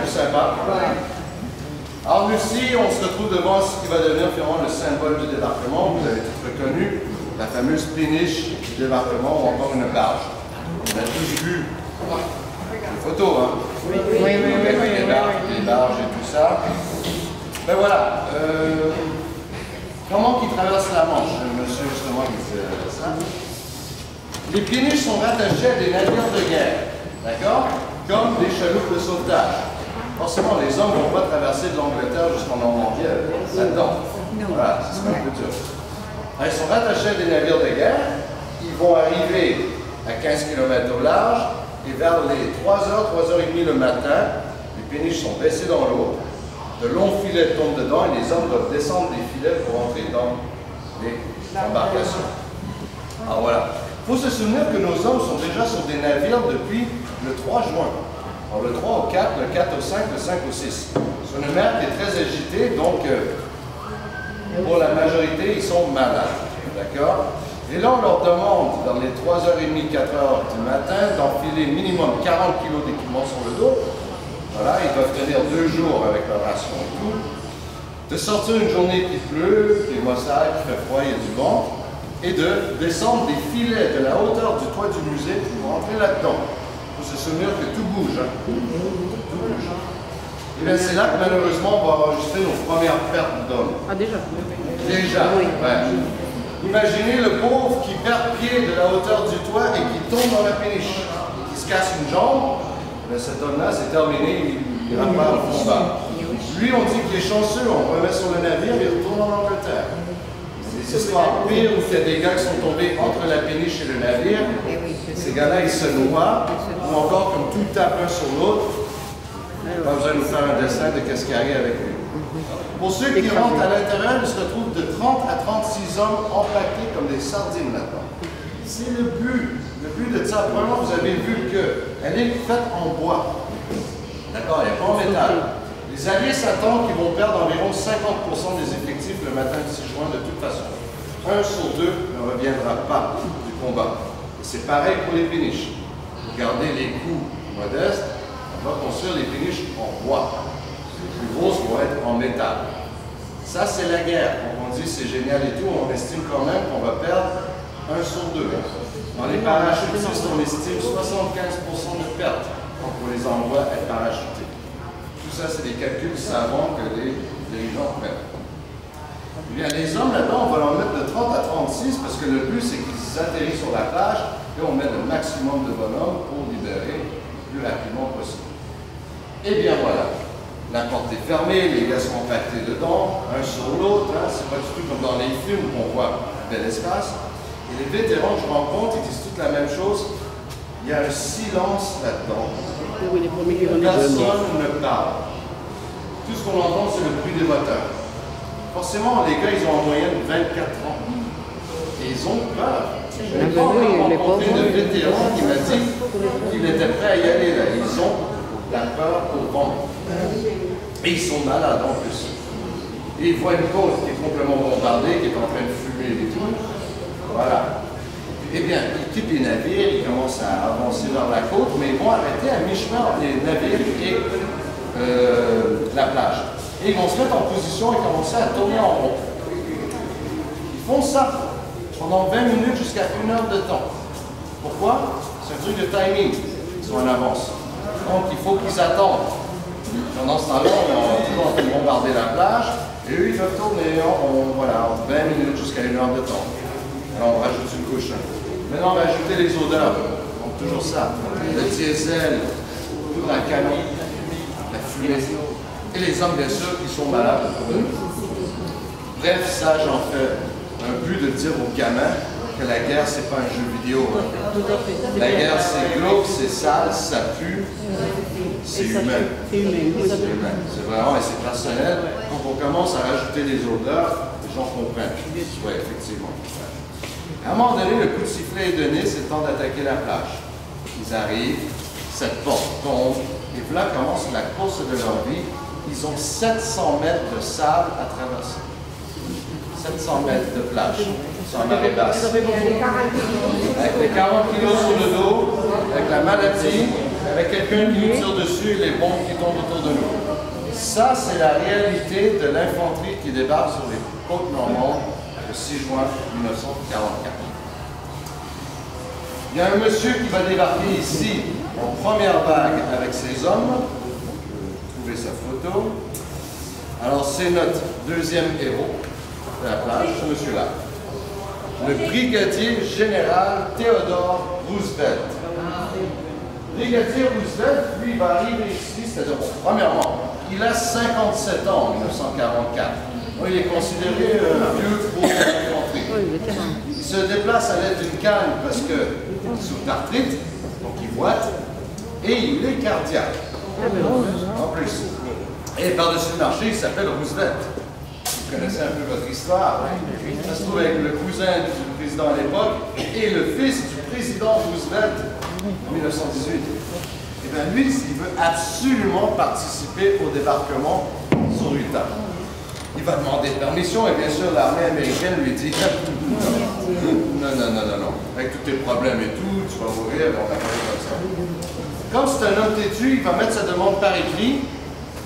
plus sympa. Alors ici, on se retrouve devant ce qui va devenir finalement le symbole du débarquement. Vous avez tout reconnu, la fameuse péniche du débarquement ou encore une barge. On a tous vu les photos, hein? Avec les barges et tout ça. Ben voilà. Comment qu'ils traversent la Manche? Monsieur justement qui disait ça. Les péniches sont rattachées à des navires de guerre, d'accord? Comme des chaloupes de sauvetage. Forcément, les hommes ne vont pas traverser de l'Angleterre jusqu'en Normandie là-dedans. Voilà, c'est ce qu'on peut dire. Ils sont rattachés à des navires de guerre. Ils vont arriver à 15 km au large et vers les 3h, 3h30 le matin, les péniches sont baissées dans l'eau. De longs filets tombent dedans et les hommes doivent descendre des filets pour entrer dans les embarcations. Alors voilà. Il faut se souvenir que nos hommes sont déjà sur des navires depuis le 3 juin. Alors le 3 au 4, le 4 au 5, le 5 au 6. C'est une mer qui est très agitée, donc pour la majorité, ils sont malades. D'accord? Et là, on leur demande, dans les 3h30, 4h du matin, d'enfiler minimum 40 kg d'équipement sur le dos. Voilà, ils doivent tenir 2 jours avec leur ration et tout. De sortir une journée qui pleut, qui est maussade, qui fait froid, il y a du vent. Et de descendre des filets de la hauteur du toit du musée pour rentrer là-dedans. Il faut se souvenir que tout bouge. Hein. Tout bouge. Et bien c'est là que malheureusement on va enregistrer nos premières pertes d'hommes. Ah déjà? Déjà, oui. Ouais. Imaginez le pauvre qui perd pied de la hauteur du toit et qui tombe dans la péniche. Qui se casse une jambe. Bien, cet homme-là, c'est terminé, il ira pas au combat. Lui, on dit qu'il est chanceux, on remet sur le navire et il retourne en Angleterre. Ce sera pire où il y a des gars qui sont tombés entre la péniche et le navire. Ces gars-là, ils se noient, ou encore comme tout tape l'un sur l'autre. Pas besoin de nous faire un dessin de ce qui arrive avec lui. Pour ceux qui rentrent à l'intérieur, ils se retrouvent de 30 à 36 hommes empaquetés comme des sardines là-dedans. C'est le but. Le but de ça, premièrement, vous avez vu qu'elle est faite en bois. D'accord, elle n'est pas en métal. Les Alliés s'attendent qu'ils vont perdre environ 50% des effectifs le matin du 6 juin de toute façon. 1 sur 2 ne reviendra pas du combat. Et c'est pareil pour les péniches. Regardez les coûts modestes, on va construire les péniches en bois. Les plus grosses vont être en métal. Ça, c'est la guerre. On dit c'est génial et tout, on estime quand même qu'on va perdre 1 sur 2. Dans les parachutistes, on estime 75% de pertes quand on les envoie être parachutés. Tout ça, c'est des calculs savants que les dirigeants prennent. Eh bien, les hommes, là-dedans, on va leur mettre de 30 à 36 parce que le but, c'est qu'ils atterrissent sur la plage et on met le maximum de bonhommes pour libérer le plus rapidement possible. Et bien voilà, la porte est fermée, les gars sont impactés dedans, un sur l'autre, hein, c'est pas du tout comme dans les films où on voit un bel espace. Et les vétérans que je rencontre, ils disent toutes la même chose. Il y a un silence là-dedans. Personne ne parle. Tout ce qu'on entend, c'est le bruit des moteurs. Forcément, les gars, ils ont en moyenne 24 ans. Et ils ont peur. J'ai rencontré de vétérans qui m'a dit qu'il était prêt à y aller là. Ils ont la peur au ventre. Et ils sont malades en plus. Et ils voient une côte qui est complètement bombardée, qui est en train de fumer et tout. Voilà. Eh bien, ils quittent les navires, ils commencent à avancer vers la côte, mais ils vont arrêter à mi-chemin entre les navires et la plage. Et ils vont se mettre en position et commencer à tourner en rond. Ils font ça pendant 20 minutes jusqu'à 1 heure de temps. Pourquoi? C'est un truc de timing. Ils sont en avance. Donc, il faut qu'ils attendent. Pendant ce temps-là, on est toujours en train de bombarder la plage, et eux, ils doivent tourner en rond, voilà, 20 minutes jusqu'à 1 heure de temps. Alors, on rajoute une couche. Maintenant, on va ajouter les odeurs. Donc, toujours ça. Le diesel, la camille, la fumée. Et les hommes, bien sûr, qui sont malades. Bref, ça, j'en fais un but de dire aux gamins que la guerre, c'est pas un jeu vidéo. La guerre, c'est glauque, c'est sale, ça pue. C'est humain. C'est humain. C'est vraiment, et c'est personnel. Quand on commence à rajouter les odeurs, les gens comprennent. Oui, effectivement. À un moment donné, le coup de sifflet est donné, c'est le temps d'attaquer la plage. Ils arrivent, cette porte tombe, et puis là commence la course de leur vie. Ils ont 700 mètres de sable à traverser. 700 mètres de plage, sans marée basse. Avec les 40 kilos sur le dos, avec la maladie, avec quelqu'un qui nous tire dessus et les bombes qui tombent autour de nous. Ça, c'est la réalité de l'infanterie qui débarque sur les côtes normandes le 6 juin 1944. Il y a un monsieur qui va débarquer ici en première vague avec ses hommes. Vous pouvez trouver sa photo. Alors, c'est notre deuxième héros de la plage, ce monsieur-là. Le brigadier général Theodore Roosevelt. Le brigadier Roosevelt, lui, va arriver ici, c'est-à-dire, premièrement, il a 57 ans en 1944. Il est considéré vieux pour l'infanterie. Il se déplace à l'aide d'une canne parce que sous l'arthrite, donc il boite, et il est cardiaque. En plus. Et par-dessus le marché, il s'appelle Roosevelt. Vous connaissez un peu votre histoire. Ça se trouve avec le cousin du président à l'époque et le fils du président Roosevelt en 1918. Et bien lui, il veut absolument participer au débarquement sur Utah. Il va demander permission et bien sûr l'armée américaine lui dit non, avec tous tes problèmes et tout, tu vas mourir, on va faire comme ça. Comme c'est un homme têtu, il va mettre sa demande par écrit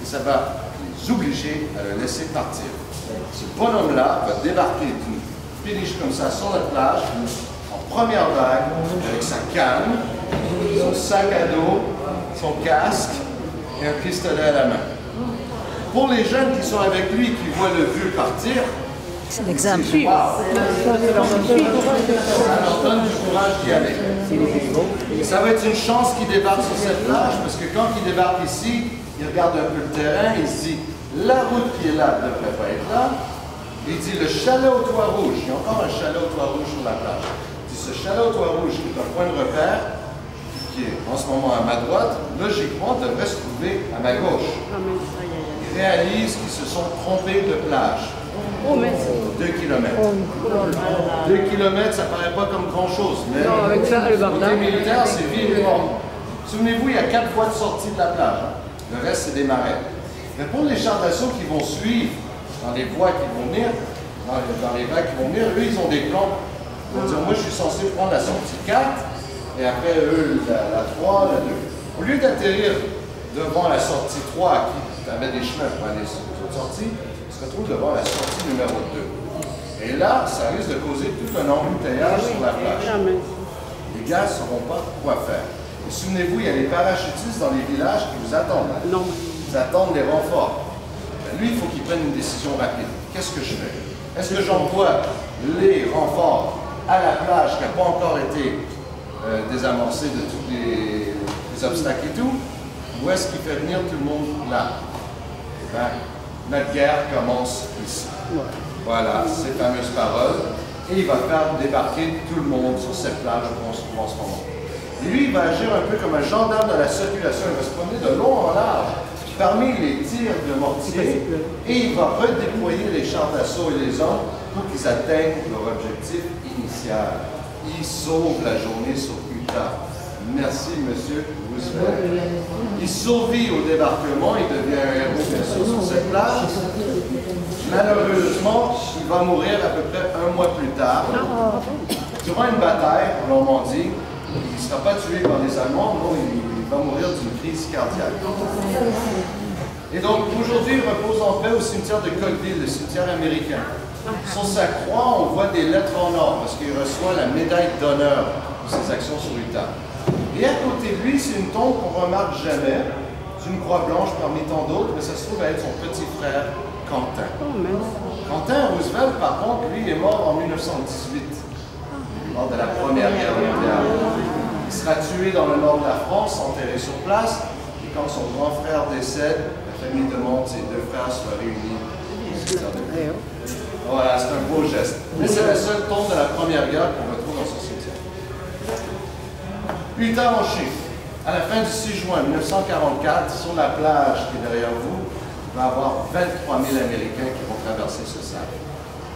et ça va les obliger à le laisser partir. Ce bonhomme-là va débarquer d'une péniche comme ça sur la plage, en première vague, avec sa canne, son sac à dos, son casque et un pistolet à la main. Pour les jeunes qui sont avec lui, qui voient le vieux partir, c'est l'exemple. Wow. Ça leur donne du courage d'y aller. Et ça va être une chance qu'il débarque sur cette plage, parce que quand il débarque ici, il regarde un peu le terrain, il se dit, la route qui est là ne devrait pas être là. Il dit, le chalet au toit rouge, il y a encore un chalet au toit rouge sur la plage. Il dit, ce chalet au toit rouge qui est un point de repère, qui est en ce moment à ma droite, logiquement devrait se trouver à ma gauche. Ils réalisent qu'ils se sont trompés de plage. 2 kilomètres. 2 kilomètres, ça paraît pas comme grand-chose, mais côté militaire, c'est vie et mort. Souvenez-vous, il y a 4 voies de sortie de la plage. Le reste, c'est des marais. Mais pour les chars d'assaut qui vont suivre dans les voies qui vont venir, dans les vagues qui vont venir, eux, ils ont des plans. Ils vont dire, moi, je suis censé prendre la sortie 4, et après, eux, la 3, la 2. Au lieu d'atterrir devant la sortie 3, qui avait des chemins pour aller sur les autres sorties, ils se retrouvent devant la sortie numéro 2. Et là, ça risque de causer tout un embouteillage sur la plage. Les gars ne sauront pas quoi faire. Et souvenez-vous, il y a les parachutistes dans les villages qui vous attendent. Ils attendent les renforts. Ben, lui, il faut qu'il prenne une décision rapide. Qu'est-ce que je fais? Est-ce que j'envoie les renforts à la plage qui n'a pas encore été désamorcée de tous les obstacles et tout? Ou est-ce qu'il fait venir tout le monde là? Ben, notre guerre commence ici. Voilà, ces fameuses paroles. Et il va faire débarquer tout le monde sur cette plage où on se trouve en ce moment. Et lui, il va agir un peu comme un gendarme de la circulation. Il va se promener de long en large parmi les tirs de mortier et il va redéployer les chars d'assaut et les hommes pour qu'ils atteignent leur objectif initial. Il sauve la journée sur Utah. Merci, monsieur Roosevelt. Il survit au débarquement, il devient un héros, bien sûr, sur cette plage. Malheureusement, il va mourir à peu près 1 mois plus tard. Durant une bataille en Normandie, il ne sera pas tué par les Allemands, non, il va mourir d'une crise cardiaque. Et donc, aujourd'hui, il repose en paix au cimetière de Colville, le cimetière américain. Sur sa croix, on voit des lettres en or, parce qu'il reçoit la médaille d'honneur pour ses actions sur Utah. Et à côté de lui, c'est une tombe qu'on ne remarque jamais. C'est une croix blanche parmi tant d'autres, mais ça se trouve être son petit frère, Quentin. Quentin Roosevelt, par contre, lui, est mort en 1918, lors de la Première Guerre mondiale. Il sera tué dans le nord de la France, enterré sur place, et quand son grand frère décède, la famille demande que ses 2 frères soient réunis. Voilà, c'est un beau geste. Mais c'est la seule tombe de la Première Guerre qu'on retrouve dans ce cimetière. Utah en chiffres. À la fin du 6 juin 1944, sur la plage qui est derrière vous, il va y avoir 23 000 Américains qui vont traverser ce sable.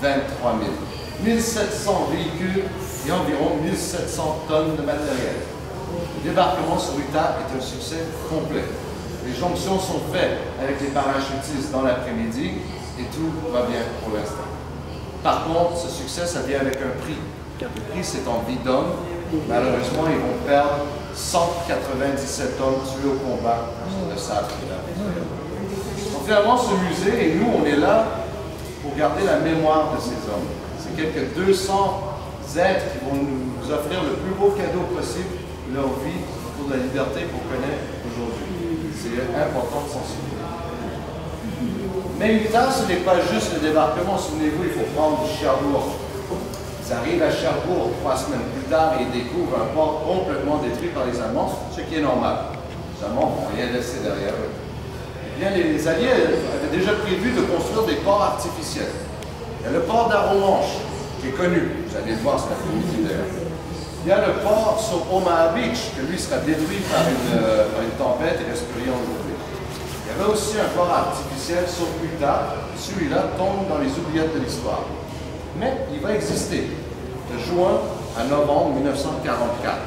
23 000. 1700 véhicules et environ 1700 tonnes de matériel. Le débarquement sur Utah est un succès complet. Les jonctions sont faites avec les parachutistes dans l'après-midi et tout va bien pour l'instant. Par contre, ce succès, ça vient avec un prix. Le prix, c'est en vie d'homme. Malheureusement, ils vont perdre 197 hommes tués au combat sur le sable qui est là. Donc finalement, ce musée, et nous, on est là pour garder la mémoire de ces hommes. C'est quelques 200 êtres qui vont nous offrir le plus beau cadeau possible, leur vie pour la liberté qu'on connaît aujourd'hui. C'est important de s'en souvenir. Mais Utah, ce n'est pas juste le débarquement. Souvenez-vous, il faut prendre du Cherbourg. Ils arrivent à Cherbourg 3 semaines plus tard et ils découvrent un port complètement détruit par les Allemands, ce qui est normal. Les Allemands n'ont rien laissé derrière eux. Eh bien, les Alliés avaient déjà prévu de construire des ports artificiels. Il y a le port d'Arromanches, qui est connu. Vous allez le voir, c'est la communauté d'ailleurs. Il y a le port sur Omaha Beach, que lui sera détruit par une tempête et restauré aujourd'hui. Il y avait aussi un port artificiel sur Utah. Celui-là tombe dans les oubliettes de l'histoire. Mais il va exister de juin à novembre 1944.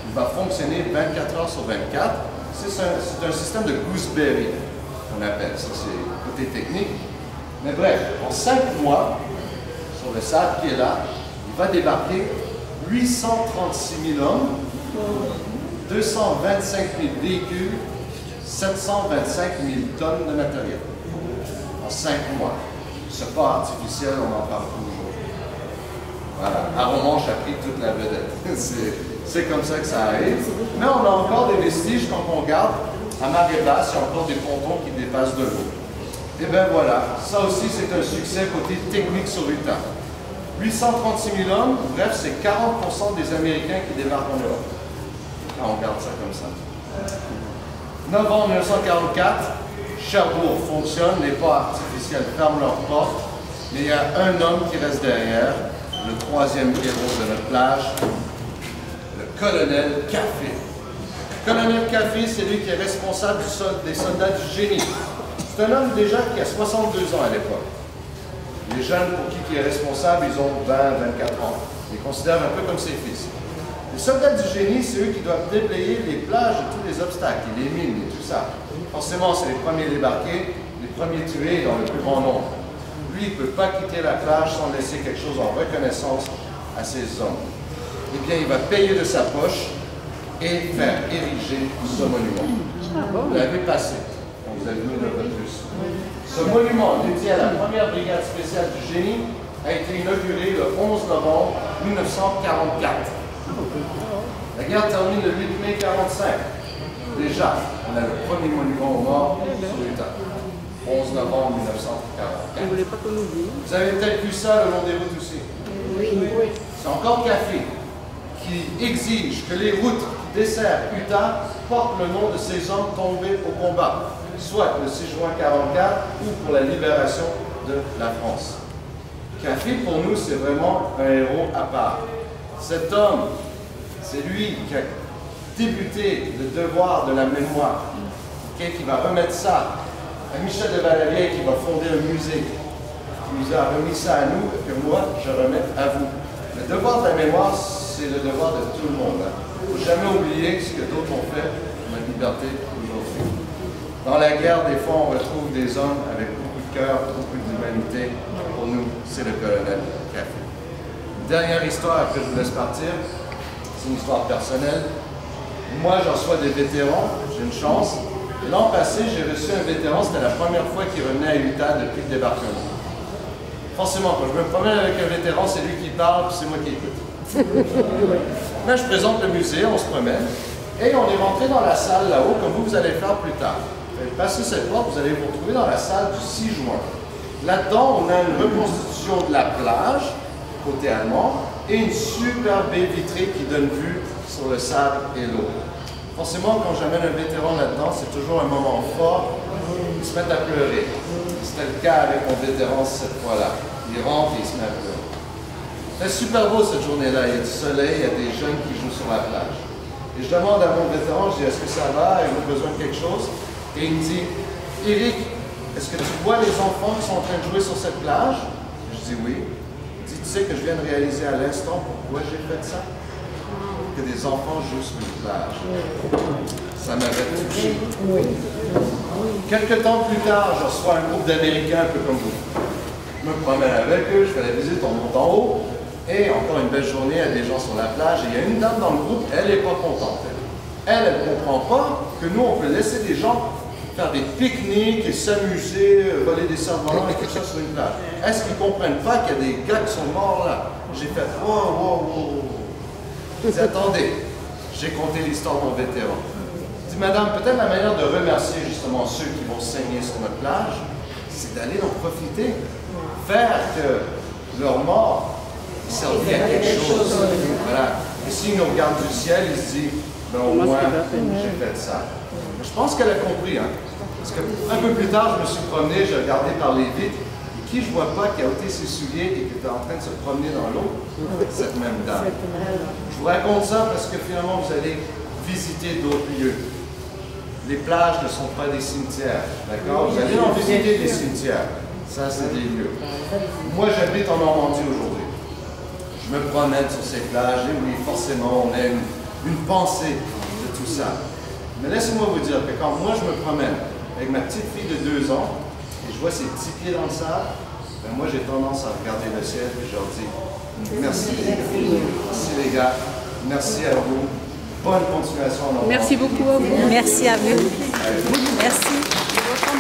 Il va fonctionner 24 heures sur 24. C'est un système de gooseberry, qu'on appelle. Ça, c'est le côté technique. Mais bref, en 5 mois, sur le sable qui est là, il va débarquer 836 000 hommes, 225 000 véhicules, 725 000 tonnes de matériel. En 5 mois. Ce port artificiel, on en parle toujours. Voilà. Arromanches a pris toute la vedette. C'est comme ça que ça arrive. Mais on a encore des vestiges quand on regarde. À marée basse, il y a encore des pontons qui dépassent de l'eau. Et bien voilà, ça aussi c'est un succès côté technique sur Utah. 836 000 hommes, bref, c'est 40% des Américains qui débarquent en Europe. Ah, on regarde ça comme ça. Novembre 1944, Cherbourg fonctionne, les ports artificiels ferment leurs portes, mais il y a un homme qui reste derrière, le troisième héros de notre plage, le colonel Café. Le colonel Café, c'est lui qui est responsable des soldats du génie. C'est un homme déjà qui a 62 ans à l'époque. Les jeunes pour qui il est responsable, ils ont 20, 24 ans. Ils les considèrent un peu comme ses fils. Les soldats du génie, c'est eux qui doivent déblayer les plages de tous les obstacles, et les mines et tout ça. Forcément, c'est les premiers débarqués, les premiers tués dans le plus grand nombre. Lui, il ne peut pas quitter la plage sans laisser quelque chose en reconnaissance à ses hommes. Eh bien, il va payer de sa poche et faire ériger ce monument. Vous l'avez passé, quand vous avez vu un peu plus. Ce monument, dédié à la première brigade spéciale du génie, a été inauguré le 11 novembre 1944. La guerre termine le 8 mai 1945. Déjà, on a le premier monument aux morts sur Utah. 11 novembre 1944. Vous ne voulez pas qu'on oublie? Vous avez peut-être vu ça le long des routes aussi. Oui. C'est encore Café qui exige que les routes qui desservent Utah portent le nom de ces hommes tombés au combat, soit le 6 juin 1944 ou pour la libération de la France. Café, pour nous, c'est vraiment un héros à part. Cet homme, c'est lui qui a débuté le devoir de la mémoire, qui va remettre ça à Michel de Valalier, qui va fonder un musée, qui nous a remis ça à nous, et que moi, je remets à vous. Le devoir de la mémoire, c'est le devoir de tout le monde. Il ne faut jamais oublier ce que d'autres ont fait pour la liberté aujourd'hui. Dans la guerre, des fois, on retrouve des hommes avec beaucoup de cœur, beaucoup d'humanité. Pour nous, c'est le colonel Café. Une dernière histoire, après je vous laisse partir. C'est une histoire personnelle. Moi, j'en reçois des vétérans, j'ai une chance. L'an passé, j'ai reçu un vétéran, c'était la première fois qu'il revenait à Utah depuis le débarquement. Forcément, quand je me promène avec un vétéran, c'est lui qui parle, puis c'est moi qui écoute. Là, je présente le musée, on se promène, et on est rentré dans la salle là-haut, comme vous allez faire plus tard. Passez cette porte, vous allez vous retrouver dans la salle du 6 juin. Là-dedans, on a une reconstitution de la plage, côté allemand, et une super baie vitrée qui donne vue sur le sable et l'eau. Forcément, quand j'amène un vétéran là-dedans, c'est toujours un moment fort. Ils se mettent à pleurer. C'était le cas avec mon vétéran cette fois-là. Il rentre et il se met à pleurer. C'est super beau cette journée-là. Il y a du soleil, il y a des jeunes qui jouent sur la plage. Et je demande à mon vétéran, je dis, est-ce que ça va? Avez-vous besoin de quelque chose? Et il me dit, Éric, est-ce que tu vois les enfants qui sont en train de jouer sur cette plage? Je dis oui. Il dit, tu sais que je viens de réaliser à l'instant pourquoi j'ai fait ça? Que des enfants jouent sur une plage. Ça m'avait touché. Quelques temps plus tard, je reçois un groupe d'Américains un peu comme vous. Je me promène avec eux, je fais la visite, on monte en haut, et encore une belle journée, il y a des gens sur la plage, et il y a une dame dans le groupe, elle n'est pas contente. Elle ne comprend pas que nous, on peut laisser des gens faire des pique-niques et s'amuser, voler des cerfs-volants et tout ça sur une plage. Est-ce qu'ils ne comprennent pas qu'il y a des gars qui sont morts là? J'ai fait « wow, wow, wow ». J'ai dit « attendez ». J'ai compté l'histoire de mon vétéran. Je dis « madame, peut-être la manière de remercier justement ceux qui vont saigner sur notre plage, c'est d'aller en profiter, faire que leur mort serve à quelque chose. » Voilà. Et s'ils nous regardent du ciel, ils se disent « ben au moins, j'ai fait ça ». Je pense qu'elle a compris, hein. Parce qu'un peu plus tard, je me suis promené, j'ai regardé par les vitres, et qui je vois pas qui a ôté ses souliers et qui était en train de se promener dans l'eau? Cette même dame. Je vous raconte ça parce que finalement, vous allez visiter d'autres lieux. Les plages ne sont pas des cimetières, d'accord? Vous allez en visiter des cimetières. Ça, c'est des lieux. Moi, j'habite en Normandie aujourd'hui. Je me promène sur ces plages, et oui, forcément, on a une pensée de tout ça. Mais laissez-moi vous dire que quand moi je me promène avec ma petite fille de 2 ans et je vois ses petits pieds dans le sable, ben moi j'ai tendance à regarder le ciel et je leur dis merci les gars, merci les gars, merci à vous, bonne continuation. Merci beaucoup à vous. Merci à vous. Merci.